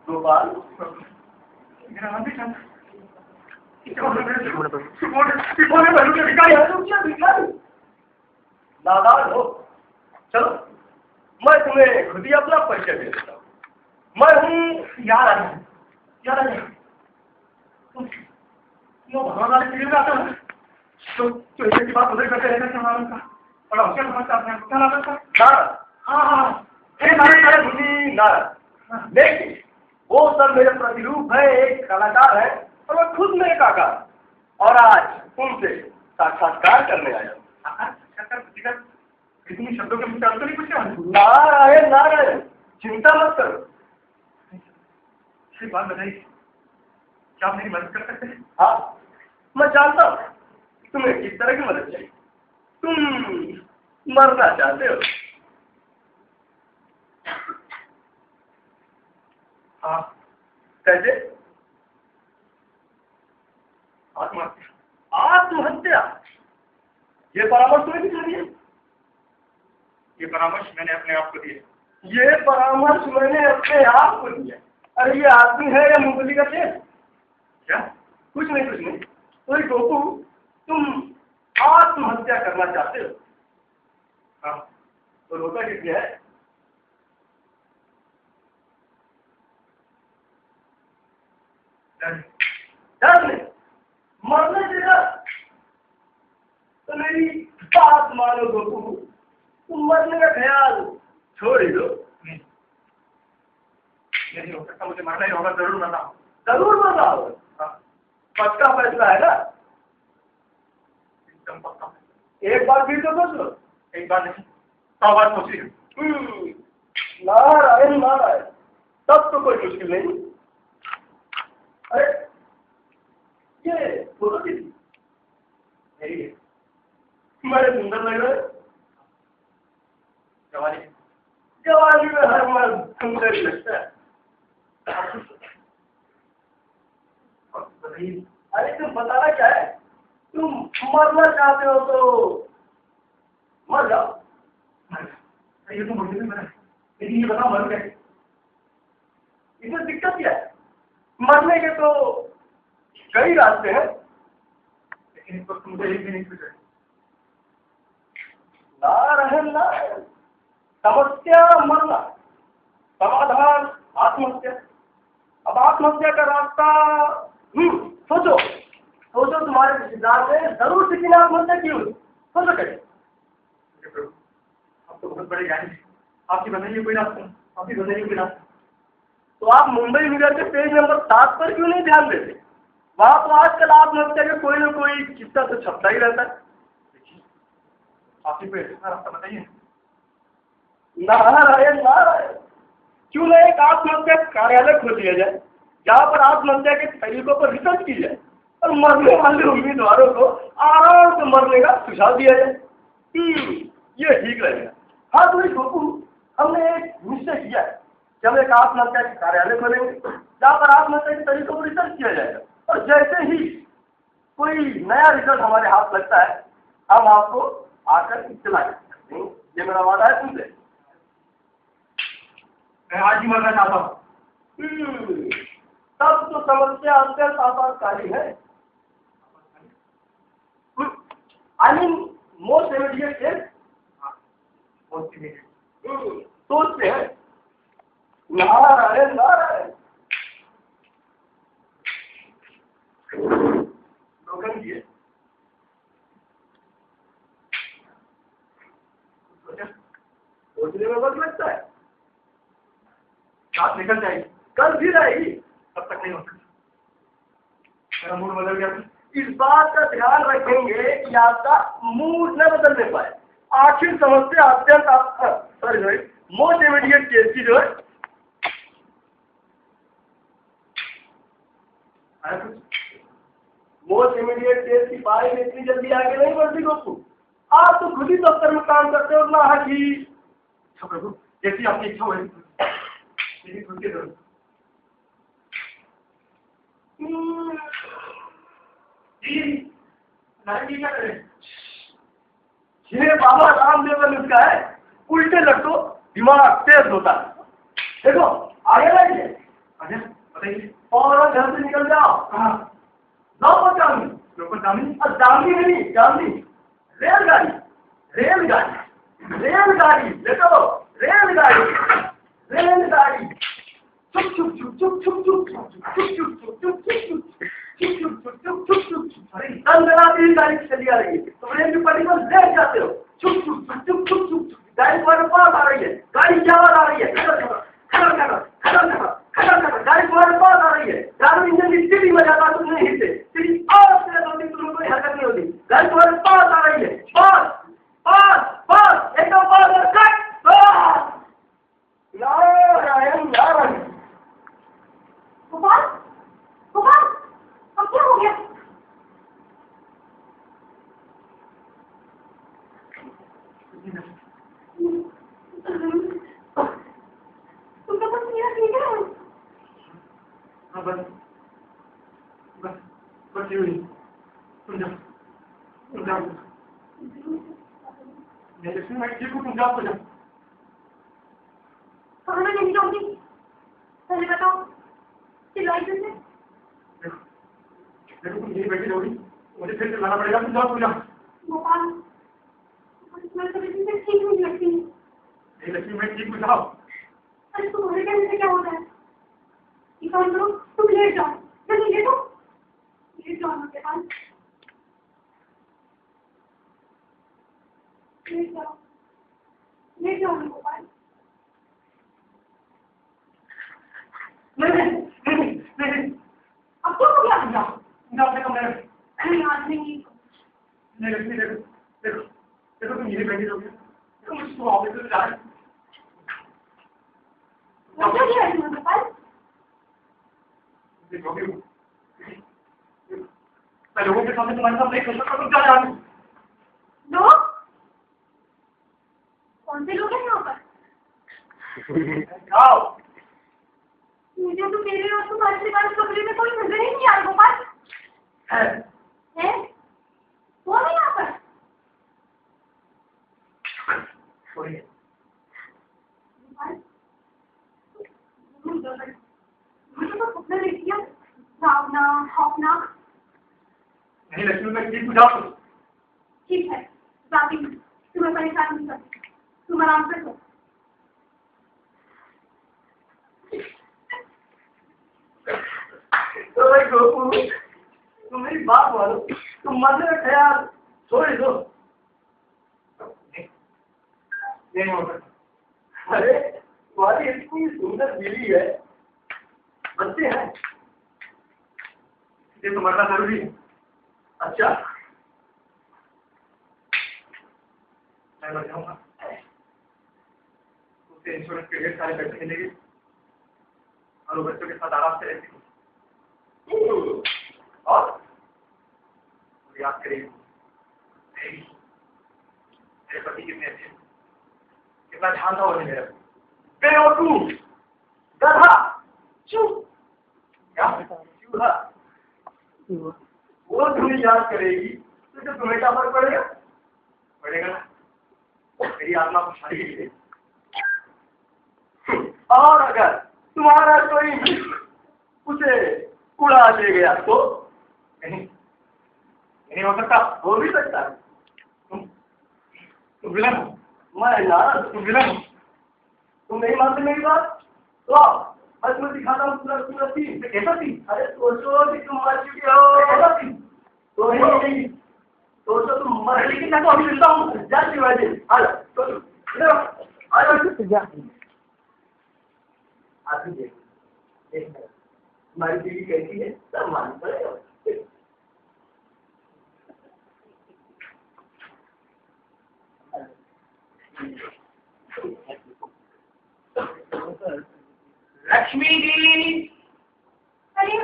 गोपाल मेरा नाम भी चंद। नादान हो। चलो मैं तुम्हें खुद ही अपना परिचय दे देता हूँ। मैं हूँ यार भगवान वाले फील्ड में आता है तो ऐसे की बात उधर करते रहते हैं का बड़ा होशियार समझता है। क्या नाम है उसका? हाँ नारद। लेकिन वो सब मेरे प्रतिरूप है, एक कलाकार है और मैं खुद में एक आकार। और आज तुमसे साक्षात्कार करने आया हूँ। इतनी शब्दों के मुझे अर्थ नहीं पूछा। नारायण नारायण, चिंता मत करो। एक बात बताइए, क्या आप मेरी मदद कर सकते हैं? हाँ, मैं जानता हूँ तुम्हें किस तरह की मदद चाहिए। तुम मरना चाहते हो? हाँ। कैसे? आत्महत्या। आत्महत्या? ये परामर्श तुम्हें किसने दिया? ये परामर्श मैंने अपने आप को दिया। ये परामर्श मैंने अपने आप को दिया? अरे ये आदमी है या मूंगफली का तेल? क्या? कुछ नहीं। तो गोपू, तुम आत्महत्या करना चाहते हो? हाँ। तो रोका किसने है? डर नहीं, मरने से डर। तो मेरी बात मानो गोपू, तुम मरने का ख्याल छोड़ ही दो। नहीं हो सकता, मुझे मरना ही होगा। जरूर मरना हो। जरूर मरना हो। हाँ। पक्का फैसला है ना? एकदम पक्का। एक बार फिर तो सोच लो। एक बार नहीं, 100 बार सोचिए। नारायण नारायण, तब तो कोई मुश्किल नहीं। अरे ये फोटो की यही है। बड़े सुंदर लग रहे। जवानी में हर मर्द सुंदर ही लगता है। अरे तुम बताना क्या है? तुम मरना चाहते हो तो मर जाओ। ये तो मुझे भी पता है, लेकिन ये बताओ मर कैसे? इसमें दिक्कत क्या है? मरने के तो कई रास्ते हैं। लेकिन इस वक्त मुझे एक भी नहीं सूझा। नारायण नारायण, समस्या मरना, समाधान आत्महत्या। अब आत्महत्या का रास्ता सोचो। तुम्हारे सिद्धांत में जरूर किसी ने आत्महत्या की हुई। सोचो कैसे? आप तो बहुत बड़े ज्ञानी हैं। आपकी बताइए कोई रास्ता। तो आप मुंबई न्यूयॉर्क के पेज नंबर 7 पर क्यों नहीं ध्यान देते? वहां तो आजकल आत्महत्या का कोई ना कोई किस्सा तो छपता ही रहता है। आप ही कोई ऐसा रास्ता बताइए। नारायण नारायण, क्यों ना एक आत्महत्या कार्यालय खोल दिया जाए, जहाँ पर आत्महत्या के तरीकों पर रिसर्च की जाए और मरने वाले उम्मीदवारों को आराम से मरने का सुझाव दिया जाए। ये ठीक रहेगा। हाँ तो गोपू, हमने एक निश्चय किया है कि हम एक आत्महत्या के कार्यालय खोलेंगे, जहाँ पर आत्महत्या के तरीकों पर रिसर्च किया जाएगा। और जैसे ही कोई नया रिजल्ट हमारे हाथ लगता है, हम आपको आकर इत्तला करते हैं। ये मेरा वादा है तुमसे। मैं आज ही मरना चाहता हूँ। तब तो समस्या अत्यंत आपातकालीन है। I mean most immediate case. सोचते हैं। नारायण नारायण, लोगन किए सोचने में वक्त लगता है। रात निकल जाएगी, कल फिर आएगी। तब तक नहीं हो सकता। मेरा मूड बदल गया। इस बात का ध्यान रखेंगे कि आपका मूड न बदलने पाए। आखिर समस्या अत्यंत मोस्ट इमीडिएट केस की जो है। मोस्ट इमीडिएट केस की फाइल इतनी जल्दी आगे नहीं बढ़ती दोस्तों। आप तो खुद ही दफ्तर में काम करते हो ना कि प्रभु, जैसी आपकी इच्छा हो लेकिन खुद के जरूर। क्या करें? ये बाबा रामदेव का नुस्खा है। उल्टे लटको, दिमाग तेज होता है। देखो आगे लगे, अजय बताइए। और घर से निकल जाओ। कहाँ? लोकल जामी। लोकल दामी? जामी नहीं, जामी। रेलगाड़ी, रेलगाड़ी, रेलगाड़ी, देखो, रेलगाड़ी, रेलगाड़ी। चुप चुप चुप चुप चुप चुप चुप चुप चुप चुप चुप चुप। अरे तंदराती गाड़ी चली आ रही है, तुम रेल की पटरी पर लेट जाते हो। चुप चुप चुप चुप चुप चुप। गाड़ी तुम्हारे पास आ रही है, गाड़ी क्या आ रही है? खड़ा खड़ा खड़ा खड़ा खड़ा खड़ा खड़ा खड़ा, गाड़ी तुम्हारे पास आ रही है। गाड़ी इंजन की सीटी बजाता तुम नहीं हिलते, सीटी और से होती, तुम्हें कोई हरकत नहीं होती। गाड़ी तुम्हारे पास आ रही है, पास पास पास, एकदम पास और कट। नारायण नारायण। गोपाल, गोपाल, अब क्या हो गया? तुमको कुछ मेरा ठीक है? हाँ बस बस बस यूँ ही। तुम जाओ, तुम जाओ। मैं लक्ष्मी मैं ठीक हूँ, तुम जाओ तो जाओ। कहाँ मैं नहीं जाऊंगी? पहले बताओ, चिल्लाई कैसे? देखो देखो, तुम यहीं बैठी रहोगी, मुझे फिर चिल्लाना पड़ेगा। तुम जाओ, तुम जाओ। गोपाल, मैं तो किसी से ठीक नहीं लगती। नहीं लक्ष्मी मैं ठीक हूँ, जाओ। अरे तुम्हारे कहने से क्या होता है? ये काम करो, तुम लेट जाओ। जल्दी लेटो, लेट जाओ मेरे पास, लेट जाओ, लेट जाओ मेरे गोपाल। नहीं नहीं नहीं नहीं, अब क्या हो गया? जाओ जाओ, देखो मैं अरे यार नहीं, नहीं लक्ष्मी देखो देखो देखो, तुम यहीं बैठी रहोगी, देखो मुझे सुबह ऑफिस में जाना है। वो क्या किया है तुमने गोपाल? देखोगे मैं लोगों के सामने तुम्हारे साथ नहीं कर सकता, तुम क्या जानो? लोग? कौन से लोग हैं यहाँ पर? जाओ। मुझे तो मेरे और तुम्हारे सिवाय इस कमरे में कोई नजर ही नहीं आ रहा गोपाल। है है? कौन है यहाँ पर? छोड़िए। गोपाल, मुझे तो सपना देख लिया, भावना भावना। नहीं लक्ष्मी मैं ठीक हूँ, जाओ तुम। ठीक है, जाती हूँ, तुम्हें परेशान नहीं करती, तुम आराम से सो। तो भाई गोपू, तुम मेरी बात मानो, तुम मन में ख्याल छोड़ दो। नहीं हो सकता। अरे तुम्हारी इतनी सुंदर बीवी है, बच्चे हैं। ये तो मरना जरूरी है। अच्छा, मैं मर जाऊंगा, उससे इंश्योरेंस के ढेर सारे पैसे मिलेंगे और वो बच्चों के साथ आराम से रहेगी। और याद करेगी मेरे पति कितने अच्छे, कितना ध्यान था उन्हें मेरा। बेवकूफ, गधा, चुप। क्या? चूहा, वो तुम्हें याद करेगी तो जो तुम्हें क्या फर्क पड़ेगा? पड़ेगा ना, मेरी आत्मा को शादी के लिए। और अगर तुम्हारा कोई मित्र उसे उड़ा ले गया तो? नहीं नहीं हो सकता। हो भी सकता है। तुम विलन हो, मैं नाराज, तुम विलन हो। तुम नहीं मानते मेरी बात? तो आओ, मैं तुम्हें दिखाता हूँ पूरा पूरा सीन। कैसा थी? अरे सोचो कि तुम मर चुके हो। कैसा थी? तो नहीं सोचो तुम मर, लेकिन मैं तो अभी मिलता हूँ। जाती बाजी, आ जाओ, सोचो, इधर आओ, आ जाओ। आती देख, देखना तुम्हारी बीवी कैसी है, सब मालूम पड़ेगा। लक्ष्मी जी। अरे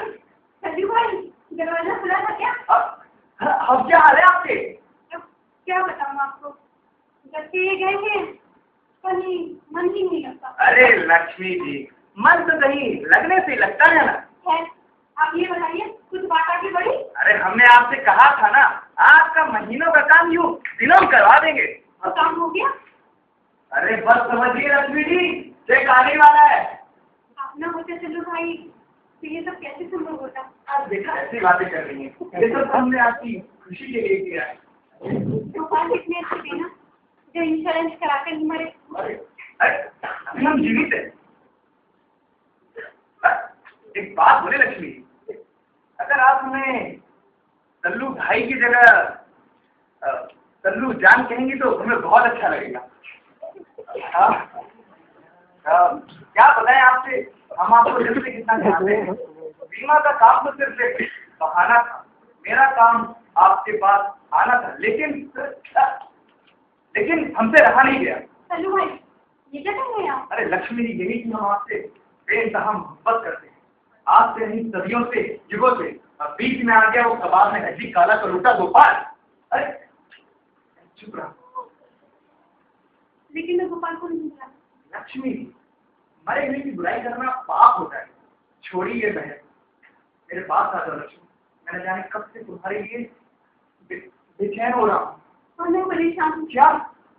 संजू भाई, दरवाजा खुला था क्या? अब क्या हाल है आपके? क्या बताऊँ आपको, जब से ये गए हैं कहीं मन ही नहीं लगता अरे लक्ष्मी जी, मन तो कहीं लगने से लगता है ना। है। आप ये बताइए, कुछ बात आगे बढ़ी? अरे हमने आपसे कहा था ना, आपका महीनों का काम यूँ दिनों में करवा देंगे। और काम हो गया? अरे बस समझिए लक्ष्मी जी, चेक आने वाला है। आप ना होते चलो भाई तो ये सब कैसे संभव होता? आप देखा ऐसी बातें कर रही हैं, ये सब हमने आपकी खुशी के लिए किया है। गोपाल कितने अच्छे थे ना, जो इंश्योरेंस कराकर ही मरे। अरे अभी हम जीवित हैं। एक बात बोले लक्ष्मी, अगर आप हमें तल्लू भाई की जगह तल्लू जान कहेंगी तो हमें बहुत अच्छा लगेगा। क्या बताएं आपसे, हम आपको दिल से कितना चाहते हैं। बीमा का काम तो सिर्फ एक बहाना था, मेरा काम आपके पास आना था, लेकिन हमसे रहा नहीं गया। तल्लू भाई ये क्या कर रहे हैं आप? अरे लक्ष्मी, यही कि हम आपसे बेइंतहा मोहब्बत करते हैं, आज से नहीं सदियों से, युगों से। अब बीच में आ गया वो कबाब में हड्डी काला कलूटा गोपाल। अरे चुप रहा। लेकिन मैं गोपाल को नहीं मिला। लक्ष्मी, मरे हुए की बुराई करना पाप होता है। छोड़ी ये बहन, मेरे पास आ जाओ लक्ष्मी। मैंने जाने कब से तुम्हारे लिए बेचैन हो रहा हूँ। और मैं परेशान हूँ। क्या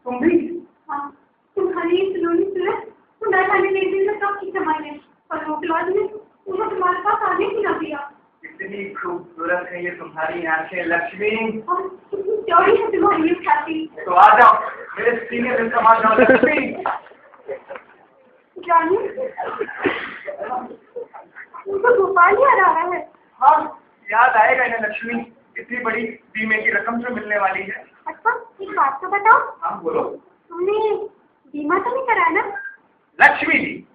तुम भी? हाँ, तुम्हारी सुनोनी सूरत तो न जाने एक दिन में कब की कमाई है, और वो क्लॉज में उन्हें तुम्हारे पास आने ही ना दिया। कितनी खूबसूरत है ये तुम्हारी आंखें लक्ष्मी, और कितनी चौड़ी है तुम्हारी ये छाती। तो आ जाओ मेरे सीने में समा जाओ लक्ष्मी। जानू उनको गोपाल याद आ रहा है। हाँ, याद आएगा इन्हें लक्ष्मी, इतनी बड़ी बीमे की रकम जो मिलने वाली है। अच्छा एक बात तो बताओ। हाँ बोलो। तुमने बीमा तो नहीं कराया ना? लक्ष्मी जी,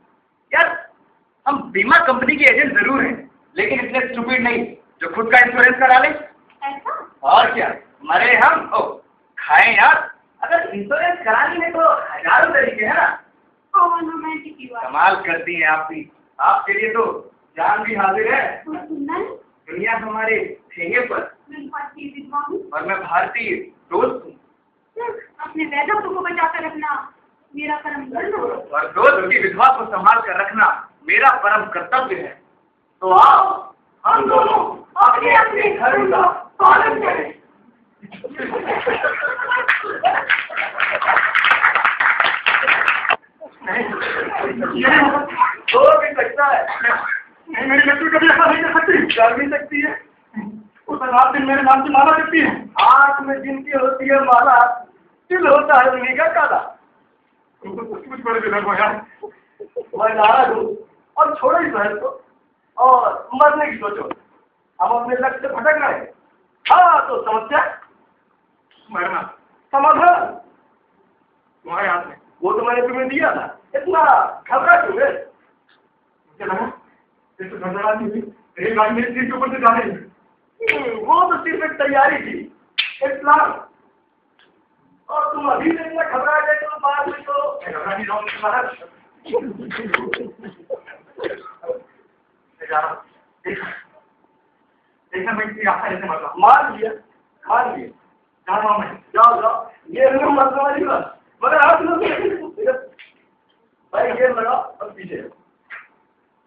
यार हम बीमा कंपनी के एजेंट जरूर हैं, लेकिन इतने स्टूपिड नहीं जो खुद का इंश्योरेंस करा ले। ऐसा? और क्या, मरे हम खाएं यार। अगर इंश्योरेंस करानी है तो हजारों तरीके है ना। रोमांटिक की बात। कमाल करती हैं आप भी, आपके लिए तो जान भी हाजिर है। सुनना नहीं? दुनिया हमारे ठेंगे पर, मैं भारतीय विधवा हूँ। और मैं भारतीय दोस्त हूँ। अपने वैधव्य को बचा कर रखना मेरा कर्म धर्म है। और दोस्त की विधवा को संभाल कर रखना मेरा परम कर्तव्य है। तो आओ हम दोनों अपने अपने धर्म का पालन करें। हो भी सकता है। नहीं, मेरी लक्ष्मी कभी ऐसा नहीं कर सकती। कर भी सकती है। उस रात दिन मेरे नाम की माला करती है। आँख में जिनकी होती है माला, दिल होता है उन्हीं का काला। तुमको कुछ बड़े विलग हो यार। मैं नाराज हूँ और छोड़ो इस बहन को और मरने की सोचो। हम अपने लक्ष्य से भटक रहे हैं। हाँ तो समस्या मरना समाधान तुम्हारे हाथ में। वो तो मैंने तुम्हें दिया था, इतना घबरा क्यों है? मुझे लगा ये तो घबरा नहीं हुई, रेल गाड़ी मेरी सीट के ऊपर से जा रही है। वो तो सिर्फ एक तैयारी थी, एक प्लान। और तुम अभी से इतना घबरा गए तो बाद में तो घबरा नहीं जाओ महाराज। जा रहा हूँ। देखा मैं इतनी आशा ऐसे मर रहा हूँ। मान लिया, मान लिया। जा रहा हूँ मैं। जाओ जाओ, ये मरने वाली बात। मगर आप लोग भाई ये लगाओ और पीछे।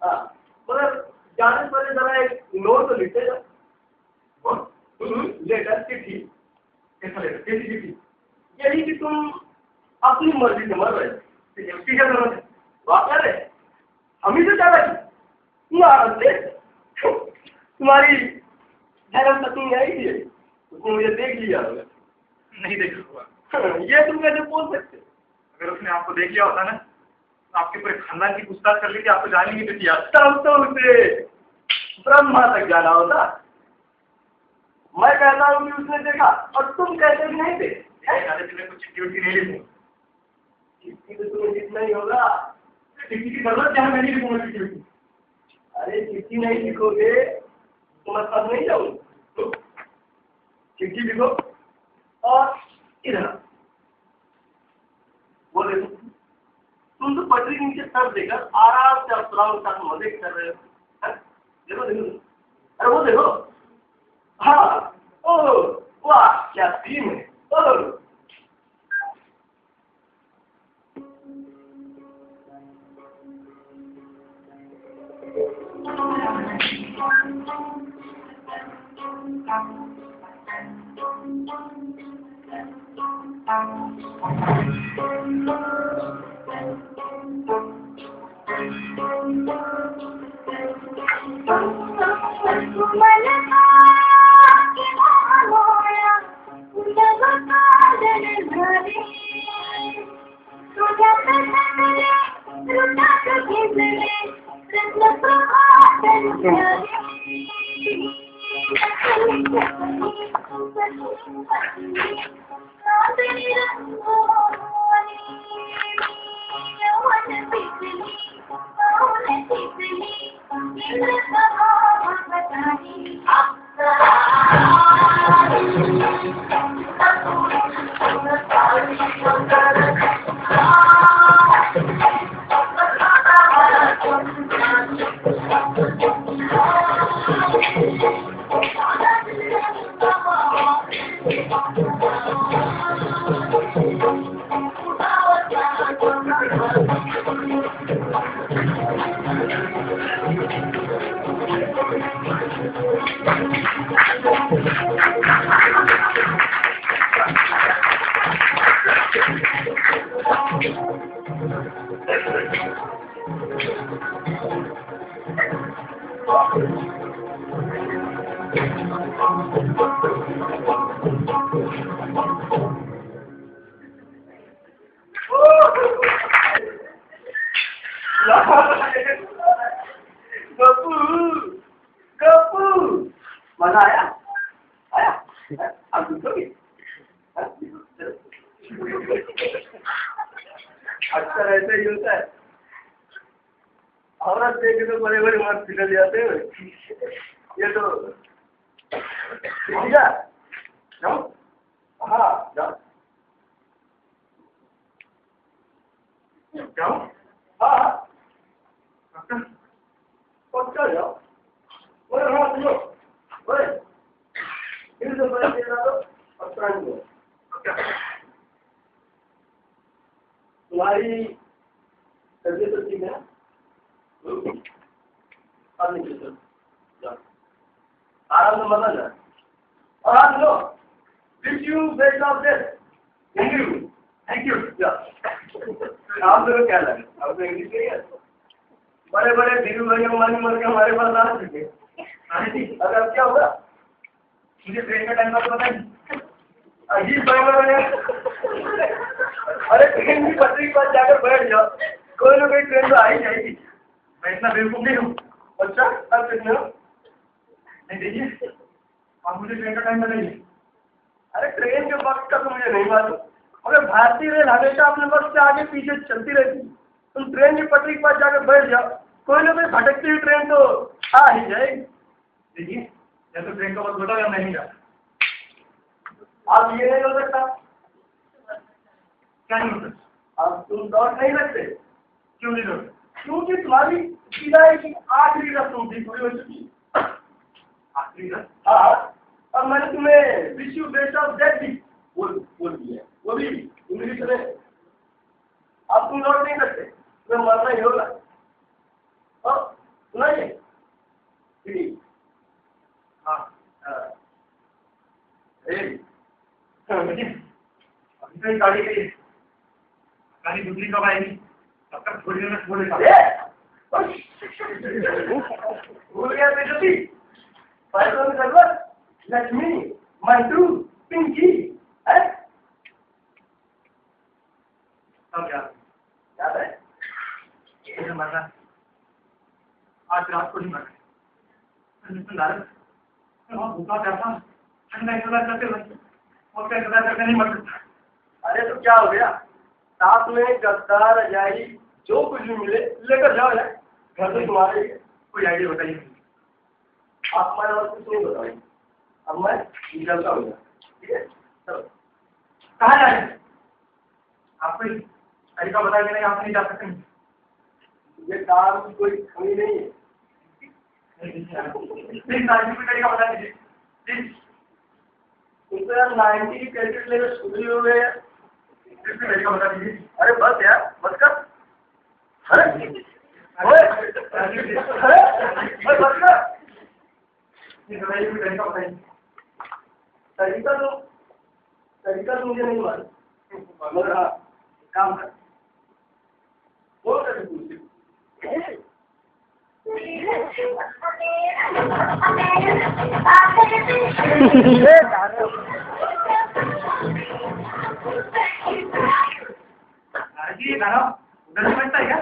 हाँ, मगर जाने से पहले जरा एक नोट तो लिखते जाओ। लेटर चिट्ठी। कैसा लेटर? कैसी चिट्ठी? यही कि तुम अपनी मर्जी से मर रहे हो। उसकी क्या जरूरत है? बात कर रहे हम ही से क्या रहे तुम्हारी धर्म पत्नी आई थी, उसने मुझे देख लिया होगा। नहीं देख सकूंगा। ये तुम कैसे बोल सकते? अगर उसने आपको देख लिया होता ना, तो आपके पूरे खानदान की पूछताछ कर ली थी, आपको जाने की देती याद। तब तो उसे ब्रह्मा तक जाना होता। मैं कहता हूँ कि उसने देखा और तुम कहते भी नहीं थे। कुछ चिट्ठी उट्ठी नहीं लिखूंगा। चिट्ठी तो तुम्हें लिखना ही होगा। चिट्ठी की जरूरत क्या है? मैं नहीं लिखूंगा चिट्ठी उट्ठी। अरे चिट्ठी नहीं लिखोगे तो मैं सब नहीं जाऊँ। चिट्ठी लिखो और इधर वो देखो, तुम तो पटरी के नीचे सर देकर आराम से अफसराओं के साथ मजे कर रहे हो। देखो देखो, अरे वो देखो। हाँ, ओ वाह क्या सीन है। ओ Thank you. मजा आया? आया? आप पूछोगे? अक्सर ऐसे ही होता है, औरत देखे तो बड़े बड़े मत निकल जाते हैं। ये तो जाओ, हाँ जाओ, जाओ, हाँ पक्का जाओ। बोले हाँ सुनो, बोले फिर से बोले देना तो पक्का नहीं हो। तुम्हारी तबीयत तो ठीक है? अब नहीं चलो, जाओ आराम से मत जाए। और आप लो, wish you best of death. Thank you, thank you. आप लोग क्या लगे? आप तो इंग्लिश नहीं है। बड़े बड़े धीरू भाई हमारी मर के हमारे पास आ चुके। अगर अब क्या होगा? मुझे ट्रेन का टाइम तो बताइए। अजीब में अरे ट्रेन की पटरी के पास जाकर बैठ जाओ, कोई ना कोई ट्रेन तो आ ही जाएगी। मैं इतना बेवकूफ नहीं हूँ। अच्छा अब कितने हो? नहीं देखिए, आप मुझे ट्रेन का टाइम बताइए। अरे ट्रेन के वक्त का तो मुझे नहीं मालूम, मगर भारतीय रेल हमेशा अपने वक्त से आगे पीछे चलती रहती है। तुम ट्रेन की पटरी के पास जाकर बैठ जाओ, कोई ना कोई भटकती हुई ट्रेन तो आ ही जाएगी। देखिए या तो ट्रेन का वक्त बता या नहीं जाता। आप ये नहीं हो सकता। क्या नहीं हो सकता? अब तुम दौड़ नहीं सकते। क्यों नहीं दौड़? क्योंकि तुम्हारी विदाई की आखिरी रस्म भी पूरी हो चुकी। आखिरी रस्म? हाँ, अब मैंने तुम्हें wish you best of death भी बोल दिया, वो भी इंग्लिश में। अब तुम लौट नहीं सकते, तुम्हें मरना ही होगा। और सुनाइए, हाँ अभी तो गाड़ी गई, गाड़ी दूसरी कब आएगी? तब तक थोड़ी देर में छोड़ेगा। भूल गया बेटी, पैसों की जरूरत, लक्ष्मी, मंटू, पिंकी है। सब याद है? मरना आज रात को नहीं मरना। भूखा प्यासा ठंडा इंतजार करते बच्चे और क्या इंतजार करके नहीं मर सकता। अरे तो क्या हो गया? साथ में गद्दा रजाई जो कुछ भी मिले लेकर जाओ यार, घर में तुम्हारे लिए। कोई आइडिया बताइए। आप मैं और कुछ नहीं बताइए, अब मैं निकलता हूँ। ठीक है चलो। कहाँ जा रहे हैं? आपको तरीका बता के नहीं, आप नहीं जा सकते। ये काम की कोई कमी नहीं है। तरीका बता दीजिए। तुमको यार 90 की कैलकुलेट लेकर शुरू हो गए यार। तरीका बता दीजिए। अरे बस यार, बस कर। अरे बस कर। तरीका बताइए। तरीका तो मुझे नहीं मालूम, मगर हाँ काम कर। बोल कर पूछिए। जी गाना उधर से बैठता है क्या?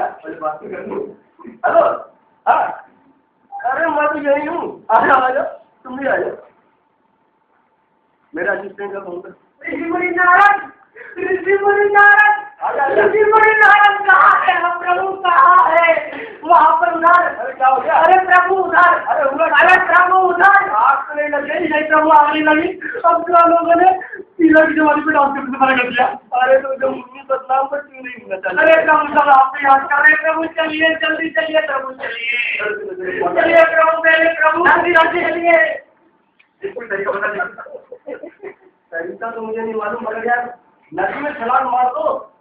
पहले बात तो कर लूं। हेलो, हाँ, अरे मैं तो यही हूँ, आ जाओ, तुम भी आ जाओ। मेरा असिस्टेंट का फोन कर। ऋषि मुनि नारद कहाँ है? हम प्रभु कहाँ है? वहाँ पर उधर। अरे क्या हो गया? अरे प्रभु उधर। अरे प्रभु उधर। आग तो नहीं लग गई? नहीं प्रभु आग नहीं लगी। अब क्या लोगों ने पीलर की जवानी पे डांस करने मना कर दिया। अरे तो जब मुझे बदनाम पर क्यों नहीं होना चाहिए? अरे प्रभु सब आपसे याद कर रहे। प्रभु चलिए, जल्दी चलिए प्रभु, चलिए चलिए प्रभु, पहले प्रभु जल्दी चलिए। कोई तरीका बता दीजिए। तरीका तो मुझे नहीं मालूम, मगर यार नदी में छलांग मार दो